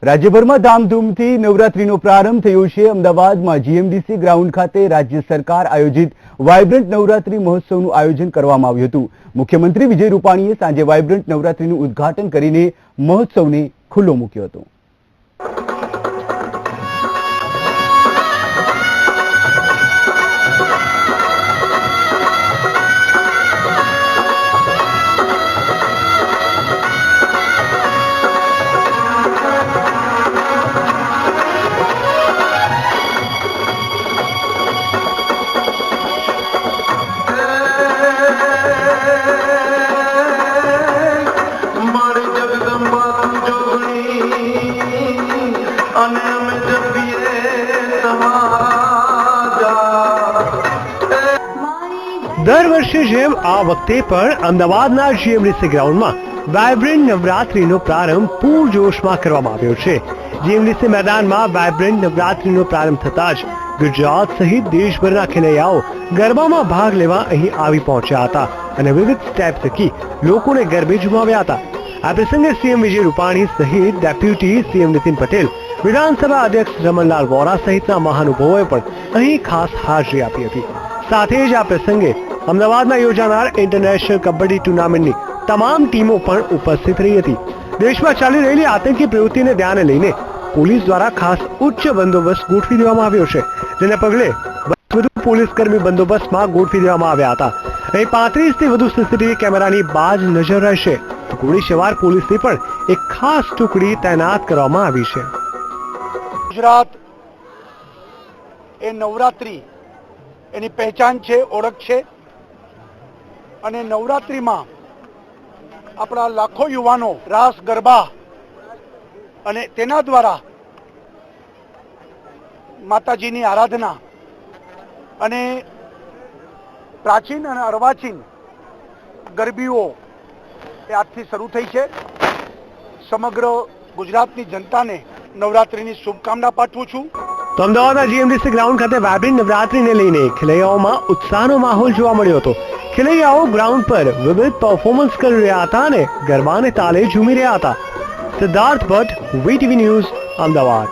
રાજ્યભરમાં ધામધૂમથી નવરાત્રીનો પ્રારંભ થયો છે। અમદાવાદમાં જીએમડીસી ગ્રાઉન્ડ ખાતે રાજ્ય સરકાર આયોજિત વાઇબ્રન્ટ નવરાત્રી મહોત્સવનું આયોજન કરવામાં આવ્યું હતું। મુખ્યમંત્રી વિજય રૂપાણીએ સાંજે વાઇબ્રન્ટ નવરાત્રીનું ઉદ્ઘાટન કરીને મહોત્સવને ખુલ્લો મૂક્યો હતો। દર વર્ષે જેમ આ વખતે પણ અમદાવાદના જીએમડીસી ગ્રાઉન્ડમાં વાઇબ્રન્ટ નવરાત્રીનો પ્રારંભ પૂરજોશમાં કરવામાં આવ્યો છે। જીએમડીસી મેદાનમાં વાઇબ્રન્ટ નવરાત્રીનો પ્રારંભ થતાં જ ગુજરાત સહિત દેશભરના ખેલૈયાઓ ગરબામાં ભાગ લેવા અહીં આવી પહોંચ્યા હતા અને વિવિધ સ્ટેપ થકી લોકોને ગરબે ઝુમાવ્યા હતા। આ પ્રસંગે સીએમ વિજય રૂપાણી સહિત ડેપ્યુટી સીએમ નીતિન પટેલ, વિધાનસભા અધ્યક્ષ રમણલાલ વોરા સહિતના મહાનુભાવોએ પણ અહીં ખાસ હાજરી આપી હતી। સાથે જ આ પ્રસંગે અમદાવાદમાં યોજાનાર ઇન્ટરનેશનલ કબડ્ડી ટુર્નામેન્ટની તમામ ટીમો પણ ઉપસ્થિત રહી હતી। દેશમાં ચાલી રહેલી આતંકી પ્રવૃત્તિને ધ્યાને લઈને પોલીસ દ્વારા ખાસ ઉચ્ચ બંદોબસ્ત ગોઠવી દેવામાં આવ્યો છે, જેને પગલે વધુ પોલીસકર્મી બંદોબસ્તમાં ગોઠવી દેવામાં આવ્યા હતા। અહીં 35થી વધુ સીસીટીવી કેમેરાની બાજ નજર રહેશે તો ગોળીસવાર પોલીસની પણ એક ખાસ ટુકડી તૈનાત કરવામાં આવી છે। ગુજરાત એ નવરાત્રી એની પહેચાન છે, ઓળખ છે અને નવરાત્રીમાં આપણા લાખો યુવાનો રાસ ગરબા અને તેના દ્વારા માતાજીની આરાધના અને પ્રાચીન અને અર્વાચીન ગરબીઓ એ આજથી શરૂ થઈ છે। સમગ્ર ગુજરાતની જનતાને નવરાત્રીની શુભકામના પાઠવું છું। તો અમદાવાદના જીએમડીસી ગ્રાઉન્ડ ખાતે વાઇબ્રન્ટ નવરાત્રીને લઈને ખેલૈયાઓમાં ઉત્સાહનો માહોલ જોવા મળ્યો હતો। ખેલૈયાઓ ગ્રાઉન્ડ પર વિવિધ પરફોર્મન્સ કરી રહ્યા હતા અને ગરબાને તાલે ઝૂમી રહ્યા હતા। Siddharth Bhatt, VTV news, Ahmedabad.